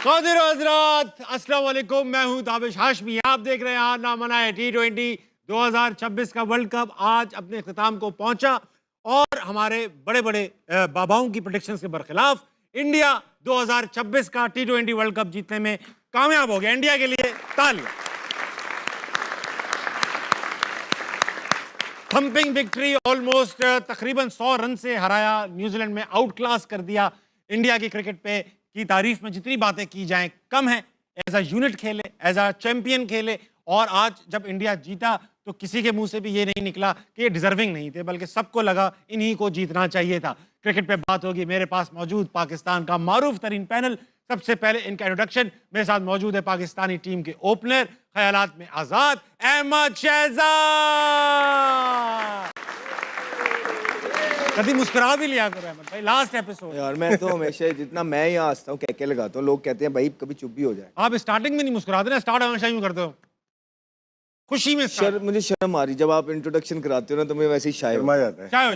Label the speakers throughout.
Speaker 1: क़ादिर हज़रात अस्सलाम वालेकुम, मैं हूं ताबिश हाशमी। आप देख रहे हैं ना मनाए T20 2026 का वर्ल्ड कप आज अपने इख्तिताम को पहुंचा और हमारे बड़े बड़े बाबाओं की प्रेडिक्शंस के बरखिलाफ इंडिया 2026 का T20 वर्ल्ड कप जीतने में कामयाब हो गया। इंडिया के लिए तालियां। थंपिंग विक्ट्री, ऑलमोस्ट तकरीबन 100 रन से हराया, न्यूजीलैंड में आउट क्लास कर दिया। इंडिया की क्रिकेट पे की तारीफ में जितनी बातें की जाएं कम है। एज अ यूनिट खेले, एज अ चैंपियन खेले और आज जब इंडिया जीता तो किसी के मुंह से भी ये नहीं निकला कि ये डिजर्विंग नहीं थे, बल्कि सबको लगा इन्हीं को जीतना चाहिए था। क्रिकेट पे बात होगी। मेरे पास मौजूद पाकिस्तान का मारूफ तरीन पैनल। सबसे पहले इनका इंट्रोडक्शन, मेरे साथ मौजूद है पाकिस्तानी टीम के ओपनर, ख्यालात में आजाद, अहमद शहजाद। कभी मुस्कुरा भी लिया करो अहमद भाई, लास्ट एपिसोड।
Speaker 2: यार मैं तो हमेशा जितना मैं यहाँ हंसता हूँ कह लगाता हूँ, लोग कहते हैं भाई कभी चुप भी हो जाए।
Speaker 1: आप स्टार्टिंग में नहीं मुस्कुराते ना, स्टार्ट हमेशा यूं करते हो खुशी में।
Speaker 2: मुझे शर्म आ रही जब आप इंट्रोडक्शन कराते हो ना, तो मैं वैसे ही शाय हो जाता है।
Speaker 1: शाय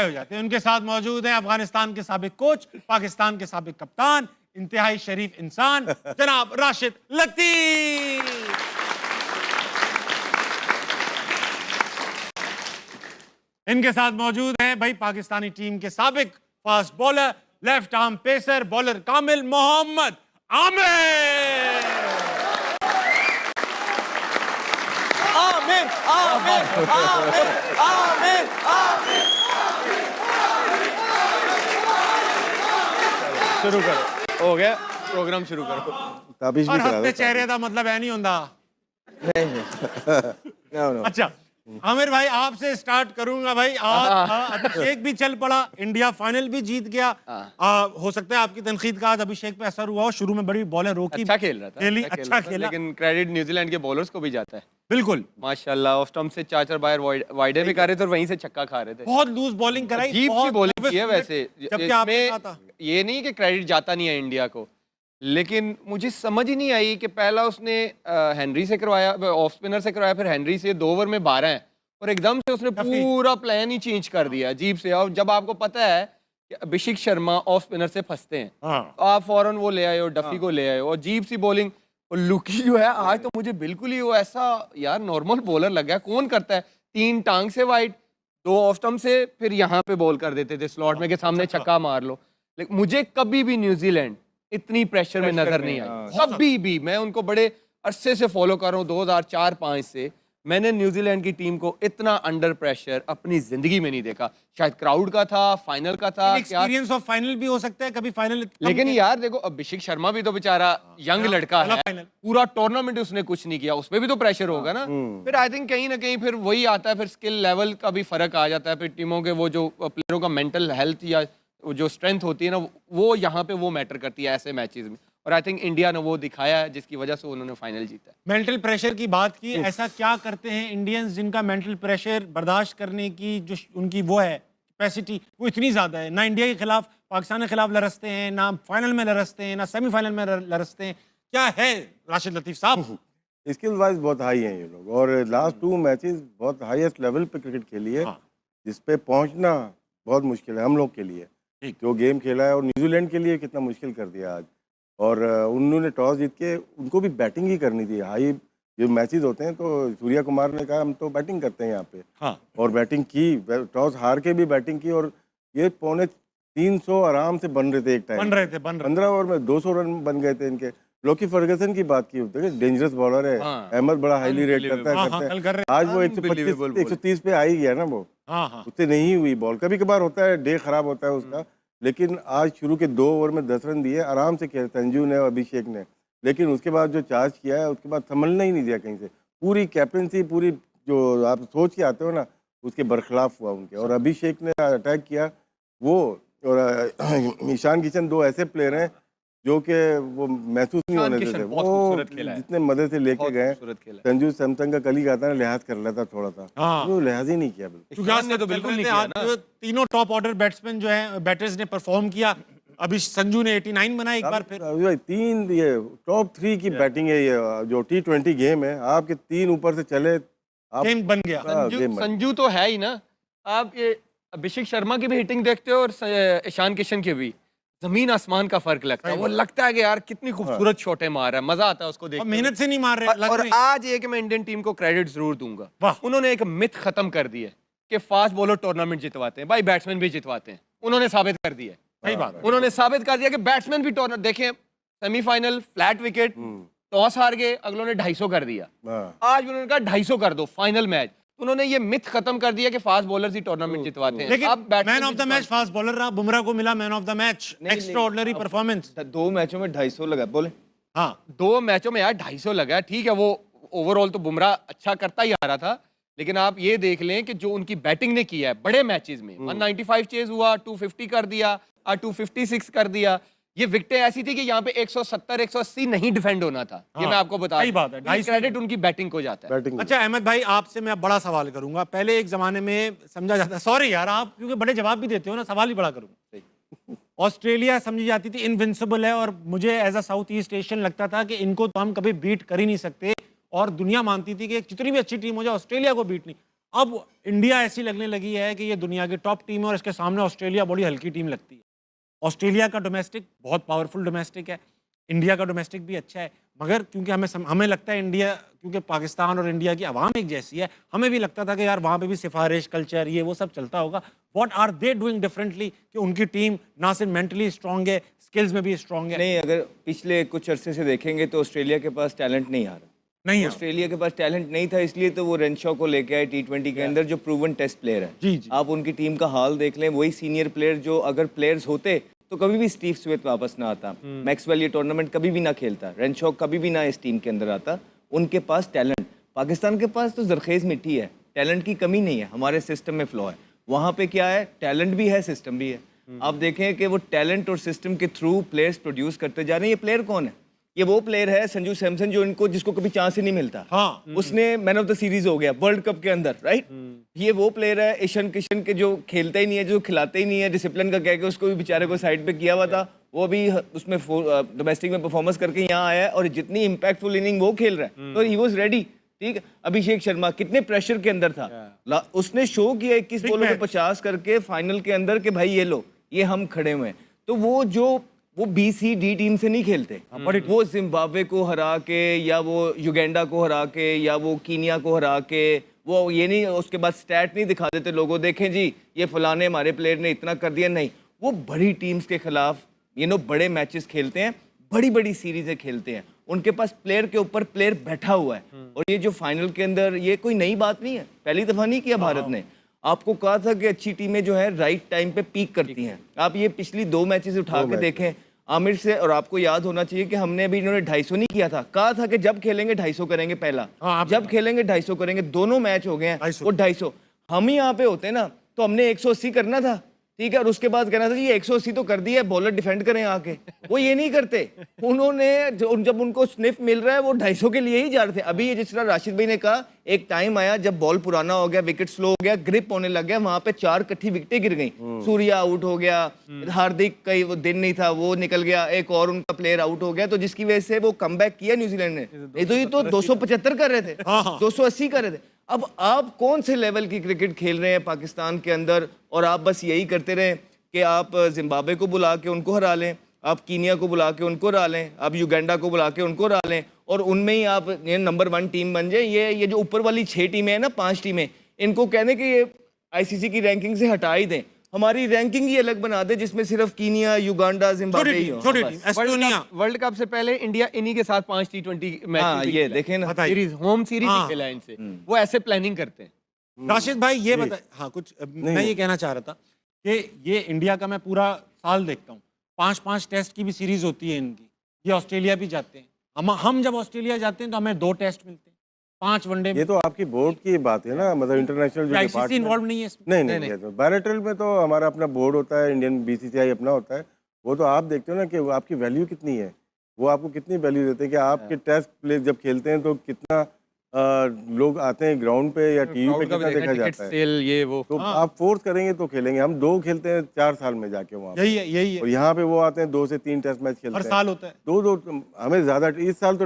Speaker 1: हो जाते हैं। उनके साथ मौजूद हैं अफगानिस्तान के साबिक कोच, पाकिस्तान के साबिक कप्तान, इंतहाई शरीफ इंसान जनाब राशिद लतीफ। इनके साथ मौजूद हैं भाई पाकिस्तानी टीम के साबिक fast bowler, left arm pacer, bowler कामिल, मोहम्मद आमिर।
Speaker 2: आमिर आमिर आमिर आमिर आमिर।
Speaker 3: शुरू करो, हो गया प्रोग्राम, शुरू करो।
Speaker 2: ताबिश भी
Speaker 1: और
Speaker 2: करा
Speaker 1: हंसते
Speaker 2: दो।
Speaker 1: चेहरे का मतलब है नहीं होता।
Speaker 2: नहीं।
Speaker 1: अच्छा आमिर भाई आपसे स्टार्ट करूंगा भाई। आज अभिषेक भी चल पड़ा, इंडिया फाइनल भी जीत गया। हो सकता है आपकी तनकीद का आज अभिषेक पे असर हुआ हो। शुरू में बड़ी बॉलर रोकी,
Speaker 3: अच्छा खेल रहा था,
Speaker 1: अच्छा खेला,
Speaker 3: लेकिन क्रेडिट न्यूजीलैंड के बॉलर्स को भी जाता है।
Speaker 1: बिल्कुल
Speaker 3: माशाल्लाह, ऑफ स्टंप से 4 बार वाइडे भी कर रहे थे और वहीं से छक्का खा रहे थे।
Speaker 1: बहुत लूज बॉलिंग कराई,
Speaker 3: अजीब सी बॉलिंग की है वैसे।
Speaker 1: जबकि आपने कहा था
Speaker 3: ये नहीं कि क्रेडिट जाता नहीं है इंडिया को, लेकिन मुझे समझ ही नहीं आई कि पहला उसने हेनरी से करवाया, ऑफ स्पिनर से करवाया, फिर हेनरी से 2 ओवर में 12 है और एकदम से उसने पूरा प्लान ही चेंज कर दिया अजीब से। और जब आपको पता है कि अभिषेक शर्मा ऑफ स्पिनर से फंसते हैं, तो आप फौरन वो ले आए हो, डफी को ले आए हो। अजीब सी बॉलिंग। और लुकी जो है आज तो मुझे बिल्कुल ही वो ऐसा यार नॉर्मल बॉलर लगा। कौन करता है 3 टांग से वाइड, 2 ऑफ स्टंप से, फिर यहाँ पे बॉल कर देते थे स्लॉट में के सामने छक्का मार लो। लेकिन मुझे कभी भी न्यूजीलैंड इतनी प्रेशर में नजर नहीं आई, कभी भी। मैं उनको बड़े अरसे से फॉलो कर रहा हूँ, 2004-05 से। मैंने न्यूजीलैंड की टीम को इतना अंडर प्रेशर अपनी जिंदगी में नहीं देखा। शायद क्राउड का था, फाइनल का था,
Speaker 1: एक्सपीरियंस ऑफ फाइनल भी हो सकता है कभी फाइनल।
Speaker 3: लेकिन यार देखो अभिषेक शर्मा भी तो बेचारा यंग लड़का है, पूरा टूर्नामेंट उसने कुछ नहीं किया, उसमें भी तो प्रेशर होगा ना। फिर आई थिंक कहीं ना कहीं फिर वही आता है, फिर स्किल लेवल का भी फर्क आ जाता है। फिर टीमों के वो जो प्लेयरों का मेंटल हेल्थ या जो स्ट्रेंथ होती है ना, वो यहाँ पे वो मैटर करती है ऐसे मैचेस में। और आई थिंक इंडिया ने वो दिखाया है जिसकी वजह से उन्होंने फाइनल जीता है।
Speaker 1: मेंटल प्रेशर की बात की, ऐसा क्या करते हैं इंडियंस जिनका मेंटल प्रेशर बर्दाश्त करने की जो उनकी वो है कैपेसिटी, वो इतनी ज़्यादा है? ना इंडिया के खिलाफ, पाकिस्तान के खिलाफ लरसते हैं, ना फाइनल में लरसते हैं, ना सेमीफाइनल में लरसते हैं। क्या है राशिद लतीफ़ साहब?
Speaker 4: स्किल वाइज बहुत हाई हैं ये लोग, और लास्ट 2 मैचेस बहुत हाईएस्ट लेवल पे क्रिकेट खेली है। जिस पे पहुंचना बहुत मुश्किल है हम लोग के लिए, जो गेम खेला है। और न्यूजीलैंड के लिए कितना मुश्किल कर दिया आज। और उन्होंने टॉस जीत के, उनको भी बैटिंग ही करनी थी। हाई जो मैचेस होते हैं तो सूर्या कुमार ने कहा हम तो बैटिंग करते हैं यहाँ पे। और बैटिंग की, टॉस हार के भी बैटिंग की। और ये 350 आराम से बन रहे थे एक टाइम,
Speaker 1: बन रहे थे
Speaker 4: 15 ओवर में 200 रन बन गए थे इनके। लोकी फर्गसन की बात की होती है, डेंजरस बॉलर है। अहमद बड़ा हाईली रेट करता है। आज वो 125 130 पे आ ही गया ना, वो उससे नहीं हुई बॉल। कभी कभार होता है, डे खराब होता है उसका। लेकिन आज शुरू के 2 ओवर में 10 रन दिए, आराम से खेले संजू ने और अभिषेक ने। लेकिन उसके बाद जो चार्ज किया है, उसके बाद संभलना ही नहीं दिया कहीं से। पूरी कैप्टनसी, पूरी जो आप सोच के आते हो ना, उसके बरखिलाफ हुआ उनके। और अभिषेक ने अटैक किया वो, और ईशान किशन, 2 ऐसे प्लेयर हैं जो कि वो महसूस नहीं होने देते। वो जितने मदद से लेके गए। संजू सैमसंग का कल ही कहता है लिहाज कर लेता थोड़ा सा, वो लिहाज ही नहीं किया बिल्कुल।
Speaker 1: तो बिल्कुल नहीं किया ना। तीनों टॉप ऑर्डर बैट्समैन जो है, बैटर्स ने परफॉर्म किया। अभी संजू ने 89 बनाया एक बार फिर।
Speaker 4: 3 ये टॉप 3 की बैटिंग है। ये जो T20 गेम है, आपके 3 ऊपर से चले,
Speaker 1: गेम बन गया।
Speaker 3: संजू तो है ही ना। आप ये अभिषेक शर्मा की भी हिटिंग देखते हो और ईशान किशन की भी। जमीन आसमान का फर्क लगता है। वो लगता है कि यार कितनी खूबसूरत शॉटें मार रहा है, मजा आता है उसको देख।
Speaker 1: मेहनत से नहीं मार रहे।
Speaker 3: और आज ये कि मैं इंडियन टीम को क्रेडिट जरूर दूंगा, उन्होंने एक मिथ खत्म कर दी है कि फास्ट बॉलर टूर्नामेंट जितवाते हैं। भाई बैट्समैन भी जितवाते हैं, उन्होंने साबित कर दिया।
Speaker 1: सही बात,
Speaker 3: उन्होंने साबित कर दिया कि बैट्समैन भी टूर्नामेंट। देखें सेमीफाइनल फ्लैट विकेट, टॉस हार गए, अगलों ने 250 कर दिया। आज भी उन्होंने कहा 250 कर दो फाइनल मैच। उन्होंने ये मिथ खत्म कर दिया कि फास्ट बॉलर्स ही टूर्नामेंट जितवाते हैं।
Speaker 1: लेकिन
Speaker 3: अब
Speaker 1: man of the match fast bowler रहा, बुमराह को मिला man of the match. Extraordinary performance.
Speaker 2: 2 मैचों में 250 लगा, बोले।
Speaker 1: हाँ
Speaker 3: 2 मैचों में यार 250 लगा, ठीक है। वो ओवरऑल तो बुमराह अच्छा करता ही आ रहा था, लेकिन आप ये देख लें कि जो उनकी बैटिंग ने किया है बड़े मैचेस में, 195 चेज हुआ, 250 कर दिया, 256 कर दिया। ये विकेटें ऐसी थी कि यहाँ पे 170 180 नहीं डिफेंड होना था। ये मैं आपको बता
Speaker 1: सही बात है।
Speaker 3: क्रेडिट उनकी बैटिंग को जाता है।
Speaker 1: अच्छा अहमद भाई, आपसे मैं बड़ा सवाल करूंगा। पहले एक जमाने में समझा जाता, सॉरी यार आप क्योंकि बड़े जवाब भी देते हो ना, सवाल ही बड़ा करूंगा। ऑस्ट्रेलिया समझी जाती थी इनविंसिबल है, और मुझे as a South East Asian लगता था कि इनको तो हम कभी बीट कर ही नहीं सकते, और दुनिया मानती थी कि जितनी भी अच्छी टीम हो जाए ऑस्ट्रेलिया को बीट नहीं। अब इंडिया ऐसी लगने लगी है कि ये दुनिया की टॉप टीम है, और इसके सामने ऑस्ट्रेलिया बड़ी हल्की टीम लगती है। ऑस्ट्रेलिया का डोमेस्टिक बहुत पावरफुल डोमेस्टिक है, इंडिया का डोमेस्टिक भी अच्छा है, मगर क्योंकि हमें लगता है इंडिया, क्योंकि पाकिस्तान और इंडिया की आवाम एक जैसी है, हमें भी लगता था कि यार वहाँ पे भी सिफारिश कल्चर ये वो सब चलता होगा। What are they doing differently कि उनकी टीम ना सिर्फ मेंटली स्ट्रांग है, स्किल्स में भी स्ट्रांग है?
Speaker 2: नहीं, अगर पिछले कुछ अरसे से देखेंगे तो ऑस्ट्रेलिया के पास टैलेंट नहीं आ रहा।
Speaker 1: नहीं,
Speaker 2: ऑस्ट्रेलिया के पास टैलेंट नहीं था, इसलिए तो वो रेनशॉ को लेके आए T20 के अंदर, जो प्रूवन टेस्ट प्लेयर है।
Speaker 1: जी जी।
Speaker 2: आप उनकी टीम का हाल देख लें, वही सीनियर प्लेयर जो अगर प्लेयर्स होते तो कभी भी स्टीव स्मिथ वापस ना आता, मैक्सवेल ये टूर्नामेंट कभी भी ना खेलता, रेनशॉ कभी भी ना इस टीम के अंदर आता। उनके पास टैलेंट, पाकिस्तान के पास तो जरखेज मिट्टी है, टैलेंट की कमी नहीं है, हमारे सिस्टम में फ्लॉ है। वहाँ पे क्या है, टैलेंट भी है, सिस्टम भी है। आप देखें कि वो टैलेंट और सिस्टम के थ्रू प्लेयर्स प्रोड्यूस करते जा रहे हैं। ये प्लेयर कौन है? ये वो प्लेयर है संजू सैमसन, जो इनको जिसको कभी चांस ही नहीं मिलता।
Speaker 1: हाँ।
Speaker 2: उसने मैन ऑफ द सीरीज हो गया वर्ल्ड कप के अंदर, राइट। ये वो प्लेयर है ईशान किशन के, जो खेलता ही नहीं है, जो खिलाते ही नहीं है, डिसिप्लिन का कह के उसको भी बेचारे को साइड पे किया हुआ था। वो भी उसमें डोमेस्टिक में परफॉर्मेंस करके यहाँ आया है, और जितनी इंपैक्टफुल इनिंग वो खेल रहा है, तो ही वाज रेडी। ठीक है, अभिषेक शर्मा कितने प्रेशर के अंदर था, उसने शो किया 21 बॉलों में 50 करके फाइनल के अंदर कि भाई ये लो, ये हम खड़े हुए हैं। तो वो BCD टीम से नहीं खेलते, वो जिम्बाब्वे को हरा के, या वो युगांडा को हरा के, या वो कीनिया को हरा के, वो ये नहीं उसके बाद स्टैट नहीं दिखा देते लोगों, देखें जी ये फलाने हमारे प्लेयर ने इतना कर दिया। नहीं, वो बड़ी टीम्स के खिलाफ बड़े मैचेस खेलते हैं, बड़ी बड़ी सीरीजें खेलते हैं। उनके पास प्लेयर के ऊपर प्लेयर बैठा हुआ है। और ये जो फाइनल के अंदर, ये कोई नई बात नहीं है, पहली दफा नहीं किया भारत ने। आपको कहा था कि अच्छी टीमें जो है राइट टाइम पे पीक करती हैं। आप ये पिछली 2 मैचेस उठा के देखें आमिर से, और आपको याद होना चाहिए कि हमने भी इन्होंने 250 नहीं किया था, कहा था कि जब खेलेंगे 250 करेंगे पहला, जब खेलेंगे 250 करेंगे। दोनों मैच हो गए हैं वो 250। हम ही यहाँ पे होते ना तो हमने 180 करना था, ठीक है, और उसके बाद कहना था जी 180 तो कर दिया, बॉलर डिफेंड करें आके। वो ये नहीं करते, उन्होंने जब उनको स्निफ मिल रहा है वो 250 के लिए ही जा रहे थे। अभी ये जिस तरह राशिद भाई ने कहा, एक टाइम आया जब बॉल पुराना हो गया, विकेट स्लो हो गया, ग्रिप होने लग गया, वहां पे 4 इकट्ठी विकेटें गिर गई। सूर्या आउट हो गया, हार्दिक कई वो दिन नहीं था वो निकल गया, एक और उनका प्लेयर आउट हो गया, तो जिसकी वजह से वो कमबैक किया न्यूजीलैंड ने। ये तो 275 कर रहे थे, 280 कर रहे थे। अब आप कौन से लेवल की क्रिकेट खेल रहे हैं पाकिस्तान के अंदर, और आप बस यही करते रहे कि आप जिम्बाब्वे को बुला के उनको हरा लें, आप कीनिया को बुला के उनको हरा लें, आप युगांडा को बुला के उनको हरा लें, और उनमें ही आप नंबर 1 टीम बन जाए। ये जो ऊपर वाली 6 टीमें हैं ना, 5 टीमें, इनको कहने कि ये ICC की रैंकिंग से हटा ही दें, हमारी रैंकिंग ही अलग बना दे, जिसमें सिर्फ कीनिया, युगांडा, जिम्बाब्वे ही हो।
Speaker 3: वर्ल्ड कप से पहले इंडिया इन्हीं के साथ 5 T20 मैच,
Speaker 2: ये देखें ना,
Speaker 3: सीरीज, होम सीरीज खेला इनसे। वो ऐसे प्लानिंग करते हैं।
Speaker 1: राशिद भाई ये बता, हाँ कुछ मैं ये कहना चाह रहा था कि ये इंडिया का मैं पूरा साल देखता हूँ, 5-5 टेस्ट की भी सीरीज होती है इनकी। ये ऑस्ट्रेलिया भी जाते हैं, हम जब ऑस्ट्रेलिया जाते हैं तो हमें 2 टेस्ट मिलते हैं, 5 वनडे।
Speaker 4: ये तो आपकी बोर्ड की बात है ना, मतलब इंटरनेशनल जो
Speaker 1: डिपार्टमेंट इन्वॉल्व नहीं है इसमें।
Speaker 4: नहीं, तो बायलैटरल में तो हमारा अपना बोर्ड होता है, इंडियन BCCI अपना होता है। वो तो आप देखते हो ना कि आपकी वैल्यू कितनी है, वो आपको कितनी वैल्यू देते हैं कि आपके टेस्ट प्ले जब खेलते हैं तो कितना लोग आते हैं ग्राउंड पे या टीवी पे, कितना देखा जाता है।
Speaker 3: ये वो
Speaker 4: तो आप फोर्स करेंगे तो खेलेंगे। हम 2 खेलते हैं 4 साल में जाके वहाँ,
Speaker 1: यही है।
Speaker 4: और यहाँ पे वो आते हैं 2 से 3 टेस्ट मैच खेलते हैं,
Speaker 1: हर साल होता है
Speaker 4: 2 हमें ज़्यादा, इस साल तो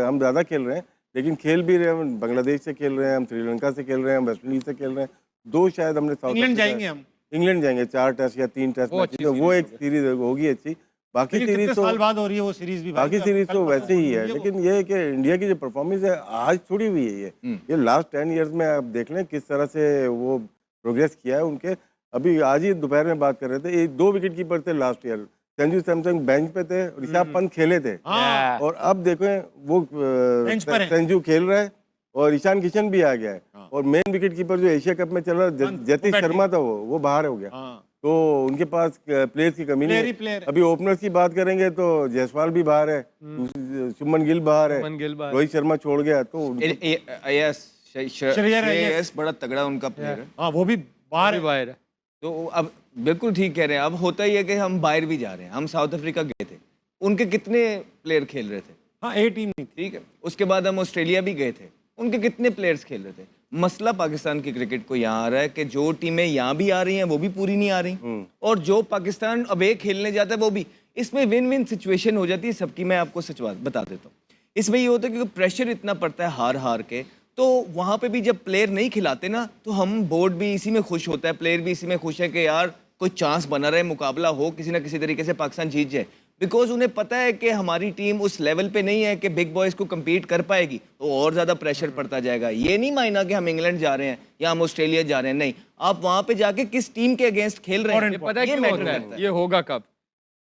Speaker 4: हम ज़्यादा खेल रहे हैं, लेकिन खेल भी रहे हैं, बांग्लादेश से खेल रहे हैं हम, श्रीलंका से खेल रहे हैं हम, वेस्ट इंडीज से खेल रहे हैं, 2 शायद हमने साउथ
Speaker 1: इंग्लैंड जाएंगे हम।
Speaker 4: इंग्लैंड जाएंगे 4 टेस्ट या 3 टेस्ट मैच, तो वो एक सीरीज होगी अच्छी। बाकी
Speaker 1: लेकिन
Speaker 4: सीरीज
Speaker 1: कितने
Speaker 4: तो
Speaker 1: साल बाद हो रही है वो सीरीज भी भाई,
Speaker 4: बाकी सीरीज
Speaker 1: कल
Speaker 4: तो
Speaker 1: पता
Speaker 4: वैसे ही है,
Speaker 1: ये वो-
Speaker 4: लेकिन ये है कि इंडिया की जो परफॉर्मेंस है आज थोड़ी हुई है ये लास्ट 10 इयर्स में आप देख लें किस तरह से वो प्रोग्रेस किया है उनके। अभी आज ही दोपहर में बात कर रहे थे, 2 विकेट कीपर थे last year, Sanju Samson bench पे थे, ऋषभ पंत खेले थे,
Speaker 1: हाँ।
Speaker 4: और अब देखें वो
Speaker 1: बेंच पर है।
Speaker 4: संजू खेल रहा है और ईशान किशन भी आ गया है, और मेन विकेट कीपर जो एशिया कप में चल रहा है जतीश शर्मा था वो बाहर हो गया।
Speaker 1: हाँ।
Speaker 4: तो उनके पास प्लेयर्स की कमी नहीं
Speaker 1: प्लेयर
Speaker 4: है। अभी ओपनर्स की बात करेंगे तो जायसवाल भी बाहर है, शुभमन गिल बाहर है, रोहित शर्मा छोड़ गया, तो
Speaker 2: श्रेयस बड़ा तगड़ा उनका प्लेयर है।
Speaker 1: हाँ वो भी बाहर है।
Speaker 2: तो अब बिल्कुल ठीक कह रहे हैं। अब होता ही है कि हम बाहर भी जा रहे हैं। हम साउथ अफ्रीका गए थे, उनके कितने प्लेयर खेल रहे थे?
Speaker 1: हाँ, ए टीम नहीं थी।
Speaker 2: ठीक है, उसके बाद हम ऑस्ट्रेलिया भी गए थे, उनके कितने प्लेयर्स खेल रहे थे? मसला पाकिस्तान की क्रिकेट को यहाँ आ रहा है कि जो टीमें यहाँ भी आ रही हैं वो भी पूरी नहीं आ रही, और जो पाकिस्तान अवे खेलने जाता है वो भी। इसमें विन विन सिचुएशन हो जाती है सबकी। मैं आपको सच बात बता देता हूँ, इसमें ये होता है क्योंकि प्रेशर इतना पड़ता है हार हार के, तो वहाँ पे भी जब प्लेयर नहीं खिलाते ना, तो हम बोर्ड भी इसी में खुश होता है, प्लेयर भी इसी में खुश है कि यार कोई चांस बना रहे, मुकाबला हो, किसी ना किसी तरीके से पाकिस्तान जीत जाए। बिकॉज उन्हें पता है कि हमारी टीम उस लेवल पे नहीं है कि बिग बॉयज़ को compete कर पाएगी, तो और ज़्यादा प्रेशर पड़ता जाएगा। ये नहीं मायना कि हम इंग्लैंड जा रहे हैं या हम ऑस्ट्रेलिया जा रहे हैं, नहीं, आप वहाँ पे जाके किस टीम के अगेंस्ट खेल रहे हैं,
Speaker 3: पता है
Speaker 2: ये
Speaker 3: क्यों
Speaker 2: मैटर
Speaker 3: होता
Speaker 2: करता
Speaker 3: है?
Speaker 2: है।
Speaker 3: ये होगा कब?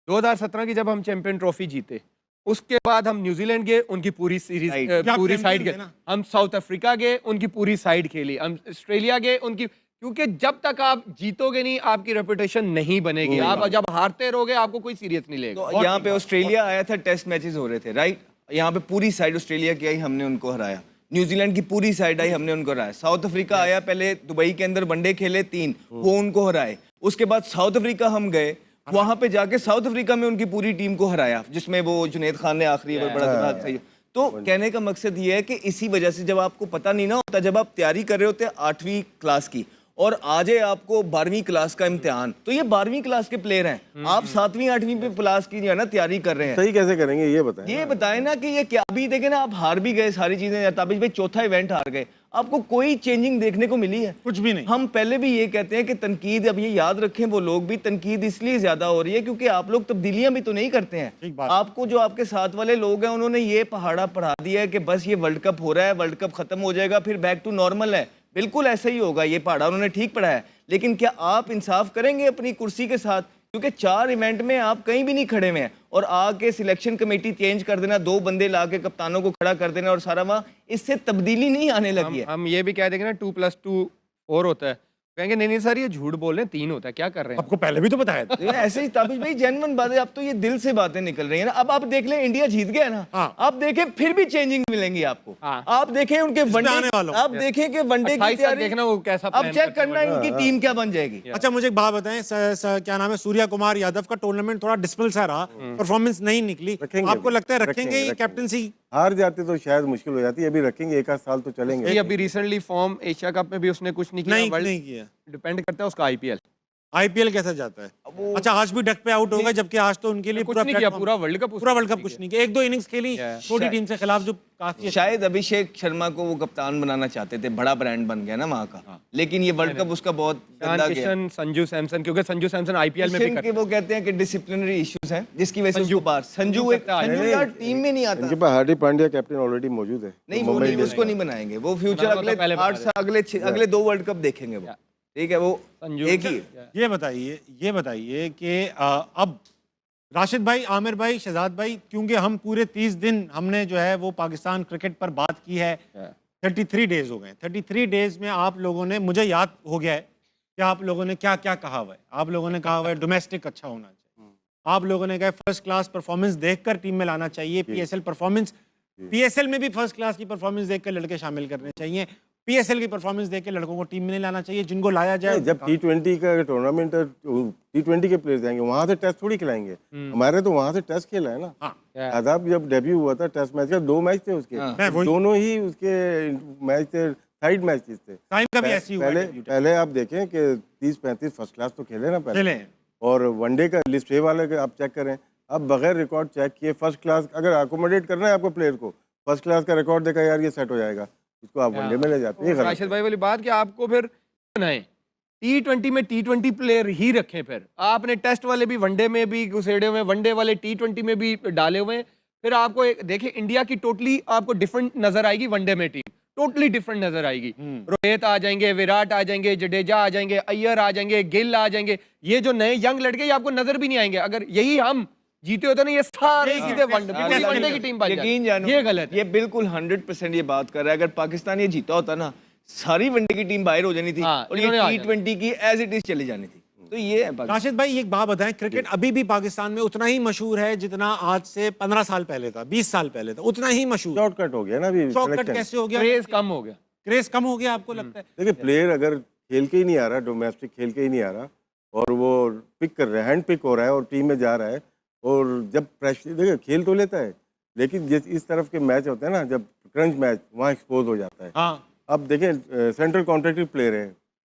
Speaker 3: 2017 की जब हम चैंपियन ट्रॉफी जीते, उसके बाद हम न्यूजीलैंड गए, उनकी पूरी सीरीज
Speaker 2: Right.
Speaker 3: पूरी
Speaker 1: क्या
Speaker 3: साइड
Speaker 1: champion थे
Speaker 3: गए।
Speaker 1: ना?
Speaker 3: हम साउथ अफ्रीका गए, उनकी पूरी साइड खेली। हम ऑस्ट्रेलिया गए, उनकी, क्योंकि जब तक आप जीतोगे नहीं आपकी रेपुटेशन नहीं बनेगी। आप जब हारते रहोगे आपको कोई सीरियस नहीं लेगा।
Speaker 2: तो यहाँ पे ऑस्ट्रेलिया आया था, टेस्ट मैचेस हो रहे थे, राइट? यहाँ पे पूरी साइड ऑस्ट्रेलिया की आई, हमने उनको हराया। न्यूजीलैंड की पूरी साइड आई, हमने उनको हराया। साउथ अफ्रीका आया, पहले दुबई के अंदर वनडे खेले 3, वो उनको हराए। उसके बाद साउथ अफ्रीका हम गए, वहां पे जाके साउथ अफ्रीका में उनकी पूरी टीम को हराया, जिसमें वो जुनैद खान ने आखिरी ओवर बड़ा जबरदस्त सही। तो कहने का मकसद ये है कि इसी वजह से जब आपको पता नहीं ना होता, जब आप तैयारी कर रहे होते हैं 8वीं क्लास की और आज है आपको 12वीं क्लास का इम्तिहान, तो ये 12वीं क्लास के प्लेयर हैं, आप 7वीं 8वीं पे क्लास की जो है ना तैयारी कर रहे हैं।
Speaker 4: सही कैसे करेंगे ये बताएं।
Speaker 2: ये बताएं ना कि ये क्या, अभी देखें ना, आप हार भी गए सारी चीजें, ताबिश भाई चौथा इवेंट हार गए, आपको कोई चेंजिंग देखने को मिली है?
Speaker 1: कुछ भी नहीं।
Speaker 2: हम पहले भी ये कहते हैं कि तनकीद, अब ये याद रखें वो लोग भी, तनकीद इसलिए ज्यादा हो रही है क्योंकि आप लोग तब्दीलियां भी तो नहीं करते हैं।
Speaker 1: ठीक बात।
Speaker 2: आपको जो आपके साथ वाले लोग हैं उन्होंने ये पहाड़ा पढ़ा दिया है कि बस ये वर्ल्ड कप हो रहा है, वर्ल्ड कप खत्म हो जाएगा, फिर बैक टू नॉर्मल है। बिल्कुल ऐसा ही होगा, ये पहाड़ा उन्होंने ठीक पढ़ा है। लेकिन क्या आप इंसाफ करेंगे अपनी कुर्सी के साथ? क्योंकि 4 इवेंट में आप कहीं भी नहीं खड़े हुए हैं, और आके सिलेक्शन कमेटी चेंज कर देना, 2 बंदे ला के कप्तानों को खड़ा कर देना और सारा वहाँ, इससे तब्दीली नहीं आने लगी है।
Speaker 3: हम ये भी कह देंगे ना 2+2 4 होता है, कहेंगे नहीं नहीं सर ये झूठ बोल रहे हैं, 3 होता है, क्या कर रहे हैं?
Speaker 1: आपको पहले भी तो बताया था।
Speaker 2: तो ऐसे ही ताबिश भाई जेन्युइन बात है, अब तो ये दिल से बातें निकल रही है ना। अब आप देख लें इंडिया जीत गया ना,
Speaker 1: हाँ।
Speaker 2: आप देखें फिर भी चेंजिंग मिलेंगी आपको।
Speaker 3: हाँ।
Speaker 2: आप देखें उनके
Speaker 1: आने
Speaker 2: वनडे,
Speaker 1: वालों।
Speaker 2: आप देखें कि वनडे की
Speaker 3: 28 तक
Speaker 2: तैयारी,
Speaker 3: देखना वो कैसा
Speaker 2: अब
Speaker 3: plan
Speaker 2: चेक
Speaker 3: करते हैं
Speaker 2: करना इनकी टीम क्या बन जाएगी।
Speaker 1: अच्छा मुझे एक बात बताएं, क्या नाम है, सूर्या कुमार यादव का टूर्नामेंट थोड़ा डिस्पल सा रहा, परफॉर्मेंस नहीं निकली,
Speaker 4: रखेंगे
Speaker 1: आपको
Speaker 4: अभी,
Speaker 1: लगता है रखेंगे
Speaker 4: रखेंगे।
Speaker 1: कैप्टनसी?
Speaker 4: हार जाते तो शायद मुश्किल हो जाती है, अभी रखेंगे, 1 आध साल तो चलेंगे।
Speaker 3: ये अभी रिसेंटली फॉर्म एशिया कप में भी उसने कुछ नहीं किया,
Speaker 1: नहीं
Speaker 3: वर्ल्ड
Speaker 1: नहीं किया।
Speaker 3: डिपेंड करता है उसका आईपीएल।
Speaker 1: आईपीएल कैसा जाता है? अच्छा आज भी डक पे आउट हो गए, जबकि आज तो उनके लिए
Speaker 3: कुछ
Speaker 1: पूरा
Speaker 3: नहीं किया,
Speaker 1: platform-
Speaker 3: पूरा वर्ल्ड कप
Speaker 1: पूरा वर्ल्ड कप कुछ नहीं किया, 1-2 इनिंग्स खेली छोटी टीम से खिलाफ जो काफी
Speaker 2: शायद अभिषेक शर्मा को वो कप्तान बनाना चाहते थे, बड़ा ब्रांड बन गया ना वहाँ का, लेकिन ये वर्ल्ड कप उसका बहुत गंदा गया।
Speaker 3: किशन, संजू सैमसन, क्योंकि संजू सैमसन आईपीएल में भी
Speaker 2: किशन के वो कहते हैं कि डिसिप्लिनरी इश्यूज हैं, जिसकी वजह से
Speaker 3: संजू-
Speaker 2: उसको बाहर, संजू यार टीम में नहीं आता।
Speaker 4: इनके पास हार्दिक पांड्या कैप्टन ऑलरेडी मौजूद है।
Speaker 2: नहीं वो नहीं, उसको नहीं बनाएंगे, वो फ्यूचर
Speaker 3: बनाना तो
Speaker 2: अगले
Speaker 3: पहले
Speaker 2: 8 साल, अगले 2 वर्ल्ड कप देखेंगे वो, ठीक है? वो
Speaker 3: संजू
Speaker 2: एक ही
Speaker 1: ये बताइए कि अब राशिद भाई, आमिर भाई, शहजाद भाई, क्योंकि हम पूरे 30 दिन हमने जो है वो पाकिस्तान क्रिकेट पर बात की है, 33 डेज हो गए। 33 डेज में आप लोगों ने, मुझे याद हो गया है कि आप लोगों ने क्या क्या कहा हुआ है। आप लोगों ने कहा हुआ है डोमेस्टिक अच्छा होना चाहिए, आप लोगों ने कहा फर्स्ट क्लास परफॉर्मेंस देखकर टीम में लाना चाहिए, पीएसएल परफॉर्मेंस, पीएसएल में भी फर्स्ट क्लास की परफॉर्मेंस देखकर लड़के शामिल करने चाहिए, पीएसएल की परफॉर्मेंस देख के लड़कों को टीम में नहीं लाना चाहिए, जिनको लाया जाए।
Speaker 4: जब T20 का टूर्नामेंट है, T20 के प्लेयर जाएंगे वहां से टेस्ट थोड़ी खिलाएंगे, हमारे तो वहां से टेस्ट खेला है ना।
Speaker 1: हाँ।
Speaker 4: आदाब जब डेब्यू हुआ था टेस्ट मैच का, 2 मैच थे उसके, दोनों ही उसके मैच थे, साइड मैचेस थे।
Speaker 1: टाइम का भी ऐसी हुआ है debut।
Speaker 4: पहले आप देखें कि 30-35 फर्स्ट क्लास तो खेले ना पहले,
Speaker 1: खेले।
Speaker 4: और वनडे का लिस्ट ए वाले का आप चेक करें, अब बगैर रिकॉर्ड चेक किए फर्स्ट क्लास, अगर अकोमोडेट करना है आपको प्लेयर को, फर्स्ट क्लास का रिकॉर्ड देखा यार ये सेट हो जाएगा, उसको आप वनडे में ले जाते हैं। ये गलत
Speaker 3: राशिद भाई वाली बात कि आपको फिर बनाए T20 में T20 प्लेयर ही रखें। फिर आपने टेस्ट वाले भी वनडे में भी घुसेड़े हुए हैं, वनडे वाले T20 में भी डाले हुए हैं। फिर आपको देखिए इंडिया की टोटली आपको डिफरेंट नजर आएगी वनडे में टीम, टोटली डिफरेंट नजर आएगी। रोहित आ जाएंगे, विराट आ जाएंगे, जडेजा आ जाएंगे, अय्यर आ जाएंगे, गिल आ जाएंगे। ये जो नए यंग लड़के ये आपको नजर भी नहीं आएंगे। अगर यही हम जीते होते ना ये सारे सीधे वनडे की टीम बन जाती।
Speaker 2: यकीन जानो
Speaker 3: ये गलत है।
Speaker 2: ये बिल्कुल 100% ये बात कर रहा है। अगर पाकिस्तान ये जीता होता ना, सारी वनडे की टीम बाहर हो जानी थी और ये T20 की एज इट इज चली जानी थी। तो ये है
Speaker 1: राशिद भाई, एक बात बताएं, क्रिकेट अभी भी पाकिस्तान में उतना ही मशहूर है जितना आज से 15 साल पहले था, 20 साल पहले था, उतना ही मशहूर।
Speaker 4: शॉर्टकट हो गया ना अभी।
Speaker 1: शॉर्टकट कैसे हो गया?
Speaker 3: क्रेज कम हो गया।
Speaker 1: क्रेज कम हो गया आपको लगता है?
Speaker 4: देखिए प्लेयर अगर खेल के ही नहीं आ रहा, डोमेस्टिक खेल के ही नहीं आ रहा और वो पिक कर रहा है, हैंड पिक हो रहा है और टीम में जा रहा है, और जब प्रेशर देखिए खेल तो लेता है लेकिन जिस इस तरफ के मैच होते हैं ना, जब क्रंच मैच, वहाँ एक्सपोज हो जाता है।
Speaker 1: हाँ,
Speaker 4: अब देखें सेंट्रल कॉन्ट्रैक्टिव प्लेयर है,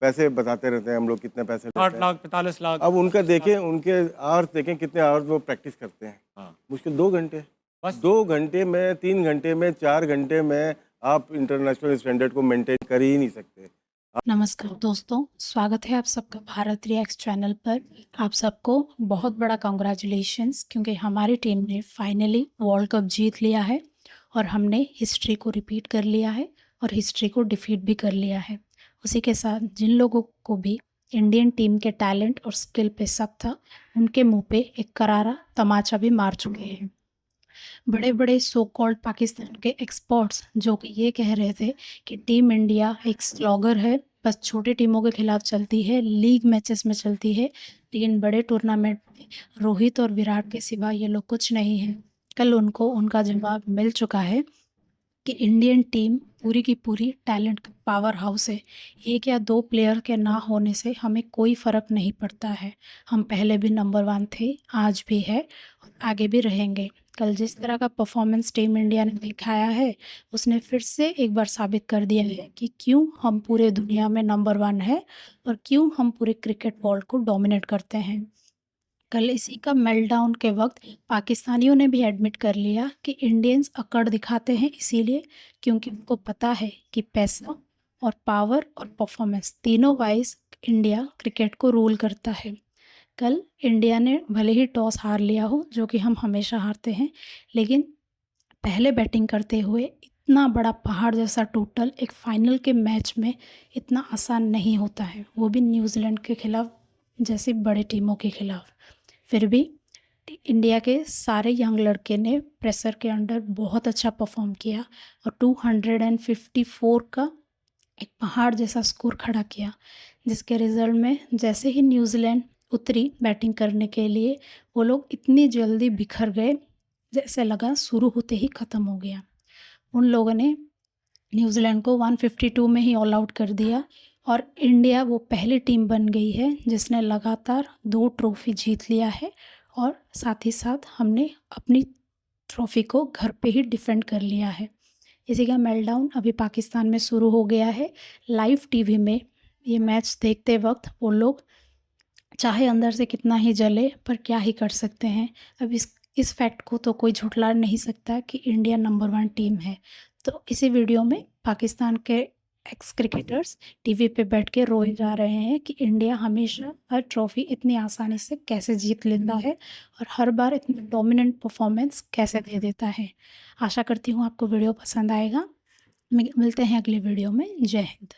Speaker 4: पैसे बताते रहते हैं हम लोग कितने पैसे लेते
Speaker 1: 8
Speaker 4: हैं।
Speaker 1: लाख 45 लाख।
Speaker 4: अब उनका देखें, उनके आवर्स देखें कितने आवर्स वो प्रैक्टिस करते हैं।
Speaker 1: हाँ।
Speaker 4: मुश्किल 2 घंटे,
Speaker 1: बस
Speaker 4: 2 घंटे में, 3 घंटे में, 4 घंटे में आप इंटरनेशनल स्टैंडर्ड को मेंटेन कर ही नहीं सकते।
Speaker 5: नमस्कार दोस्तों, स्वागत है आप सबका भारत रिएक्ट्स चैनल पर। आप सबको बहुत बड़ा कॉन्ग्रेचुलेशंस, क्योंकि हमारी टीम ने फाइनली वर्ल्ड कप जीत लिया है और हमने हिस्ट्री को रिपीट कर लिया है और हिस्ट्री को डिफीट भी कर लिया है। उसी के साथ जिन लोगों को भी इंडियन टीम के टैलेंट और स्किल पे शक था, उनके मुंह पे एक करारा तमाचा भी मार चुके हैं। बड़े बड़े सो कॉल्ड पाकिस्तान के एक्सपर्ट्स जो कि ये कह रहे थे कि टीम इंडिया एक स्लॉगर है, बस छोटी टीमों के खिलाफ चलती है, लीग मैचेस में चलती है, लेकिन बड़े टूर्नामेंट में रोहित और विराट के सिवा ये लोग कुछ नहीं है। कल उनको उनका जवाब मिल चुका है कि इंडियन टीम पूरी की पूरी टैलेंट का पावर हाउस है। 1 या 2 प्लेयर के ना होने से हमें कोई फ़र्क नहीं पड़ता है। हम पहले भी नंबर 1 थे, आज भी है और आगे भी रहेंगे। कल जिस तरह का परफॉर्मेंस टीम इंडिया ने दिखाया है, उसने फिर से एक बार साबित कर दिया है कि क्यों हम पूरे दुनिया में नंबर 1 है और क्यों हम पूरे क्रिकेट वर्ल्ड को डोमिनेट करते हैं। कल इसी का मेल्टडाउन के वक्त पाकिस्तानियों ने भी एडमिट कर लिया कि इंडियंस अकड़ दिखाते हैं, इसीलिए क्योंकि उनको पता है कि पैसा और पावर और परफॉर्मेंस तीनों वाइज इंडिया क्रिकेट को रूल करता है। कल इंडिया ने भले ही टॉस हार लिया हो, जो कि हम हमेशा हारते हैं, लेकिन पहले बैटिंग करते हुए इतना बड़ा पहाड़ जैसा टोटल एक फाइनल के मैच में इतना आसान नहीं होता है, वो भी न्यूजीलैंड के खिलाफ जैसी बड़ी टीमों के खिलाफ। फिर भी इंडिया के सारे यंग लड़के ने प्रेशर के अंडर बहुत अच्छा परफॉर्म किया और 254 का एक पहाड़ जैसा स्कोर खड़ा किया, जिसके रिज़ल्ट में जैसे ही न्यूजीलैंड उतरी बैटिंग करने के लिए, वो लोग इतनी जल्दी बिखर गए जैसे लगा शुरू होते ही ख़त्म हो गया। उन लोगों ने न्यूजीलैंड को 152 में ही ऑल आउट कर दिया और इंडिया वो पहली टीम बन गई है जिसने लगातार 2 ट्रॉफी जीत लिया है और साथ ही साथ हमने अपनी ट्रॉफी को घर पे ही डिफेंड कर लिया है। इसी का मेल्टडाउन अभी पाकिस्तान में शुरू हो गया है। लाइव टीवी में ये मैच देखते वक्त वो लोग चाहे अंदर से कितना ही जले, पर क्या ही कर सकते हैं। अब इस फैक्ट को तो कोई झुठला नहीं सकता कि इंडिया नंबर 1 टीम है। तो इसी वीडियो में पाकिस्तान के एक्स क्रिकेटर्स टीवी पे बैठ के रोए जा रहे हैं कि इंडिया हमेशा हर ट्रॉफी इतनी आसानी से कैसे जीत लेता है और हर बार इतनी डोमिनेंट परफॉर्मेंस कैसे दे देता है। आशा करती हूँ आपको वीडियो पसंद आएगा। मिलते हैं अगले वीडियो में। जय हिंद।